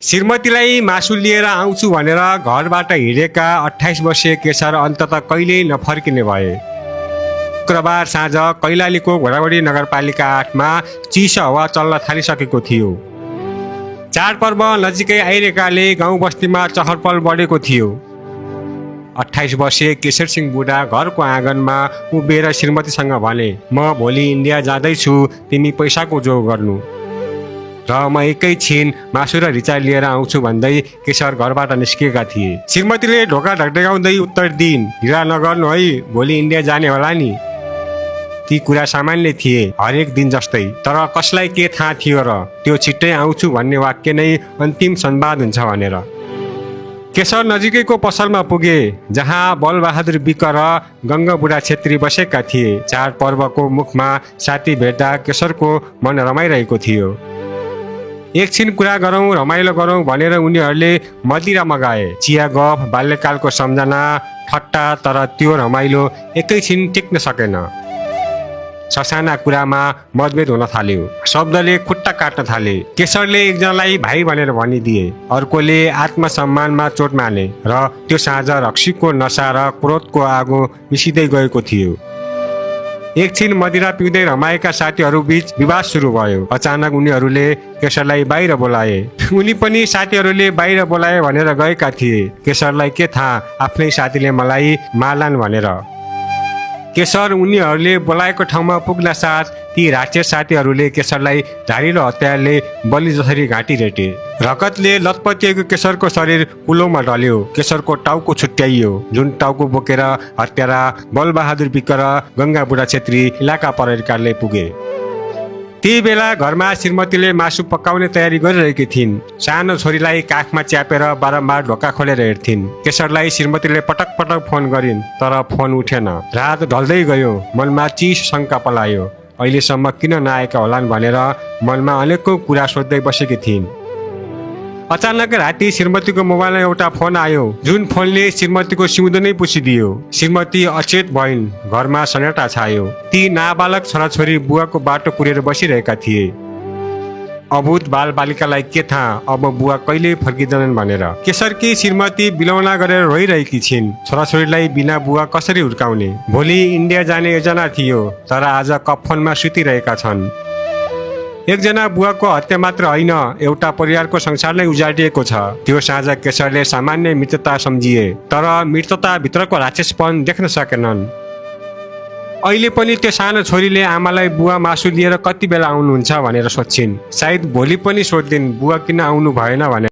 श्रीमतीलाई मासु लिएर आउँछु भनेर घरबाट हिँडेका 28 वर्षीय केशर अन्ततः कहिल्यै नफर्किने भए। शुक्रबार साँझ कैलालीको घोडावडी नगरपालिका 8 मा चिसो हावा चल्न थालिसकेको थियो। चाडपर्व नजिकै आइरहेकाले गाउँ बस्तीमा चहलपहल बढेको थियो। 28 वर्षीय केशर सिंह बुढा घरको आँगनमा उभिएर श्रीमतीसँग भने, म भोलि इन्डिया जाँदैछु, तिमी पैसाको जोड गर्नु र म एकैछिन मासु र रिचा लिएर आउँछु भन्दै केशर घरबाट निस्किएका थिए। श्रीमतीले ढोका ढकढकाउँदै उत्तर दिइन्, हिँडा नगर्नु है, भोलि इन्डिया जाने होला नि। ती कुरा सामान्य थिए, हरेक दिन जस्तै। तर कसलाई के थाहा थियो र त्यो छिट्टै आउँछु भन्ने वाक्य नै अन्तिम संवाद हुन्छ भनेर। केशर नजिकैको पसलमा पुगे, जहाँ बलबहादुर विक र गङ्गा बुढा छेत्री बसेका थिए। चाडपर्वको मुखमा साथी भेट्दा केशरको मन रमाइरहेको थियो। एकछिन कुरा गरौँ, रमाइलो गरौँ भनेर उनीहरूले मदिरा मगाए। चिया, गफ, बाल्यकालको सम्झना, ठट्टा, तर त्यो रमाइलो एकैछिन टिक्न सकेन। ससाना कुरामा मतभेद हुन थाल्यो। शब्दले खुट्टा काट्न थाले। केशरले एकजनालाई भाइ भनेर भनिदिए, अर्कोले आत्मसम्मानमा चोट माने र त्यो साँझ रक्सीको नशा र क्रोधको आगो मिसिँदै गएको थियो। एकछिन मदिरा पिउँदै रमाएका साथीहरू बीच विवाद सुरु भयो। अचानक उनीहरूले केशरलाई बाहिर बोलाए। उनी पनि साथीहरूले बाहिर बोलाए भनेर गएका थिए। केशरलाई के थाहा, आफ्नै साथीले मलाई मार्लान् भनेर। केशर उनीहरूले बोलाएको ठाउँमा पुग्न साथ ती राक्षस साथीहरूले केशरलाई धारिलो हतियारले बलि जसरी घाँटी रेटे। रगतले लतपतिएको केशरको शरीर कुलोमा ढल्यो। केशरको टाउको छुट्याइयो, जुन टाउको बोकेर हत्यारा बलबहादुर विक र गङ्गा बुढा छेत्री इलाका प्रहरी कार्यालय पुगे। ती बेला घरमा श्रीमतीले मासु पकाउने तयारी गरिरहेकी थिइन्। सानो छोरीलाई काखमा च्यापेर बारम्बार ढोका खोलेर हेर्थिन्। केशरलाई श्रीमतीले पटक पटक फोन गरिन्, तर फोन उठेन। रात ढल्दै गयो, मनमा चिस शङ्का पलायो। अहिलेसम्म किन नआएका होलान् भनेर मनमा अनेकौं कुरा सोच्दै बसेकी थिइन्। अचानक राति श्रीमतीको मोबाइलमा एउटा फोन आयो, जुन फोनले श्रीमतीको सिउँदो नै पुछिदियो। श्रीमती अचेत भइन्। घरमा सन्नाटा छायो। ती नाबालक छोराछोरी बुवाको बाटो कुरेर बसिरहेका थिए। अबुध बाल बालिकालाई के थाहा अब बुवा कहिले फर्किँदैनन् भनेर। केशरकी श्रीमती बिलौना गरेर रोइरहेकी छिन्। छोराछोरीलाई बिना बुवा कसरी हुर्काउने। भोलि इन्डिया जाने योजना थियो, तर आज कफनमा सुतिरहेका छन्। एकजना बुवाको हत्या मात्र होइन, एउटा परिवारको संसार नै उजाडिएको छ। त्यो साँझ केशरले सामान्य मृतता सम्झिए, तर मृतताभित्रको राक्षसपन देख्न सकेनन्। अहिले पनि त्यो सानो छोरीले आमालाई बुवा मासु लिएर कति बेला आउनुहुन्छ भनेर सोध्छिन्। सायद भोलि पनि सोध्दिन्, बुवा किन आउनु भएन भनेर।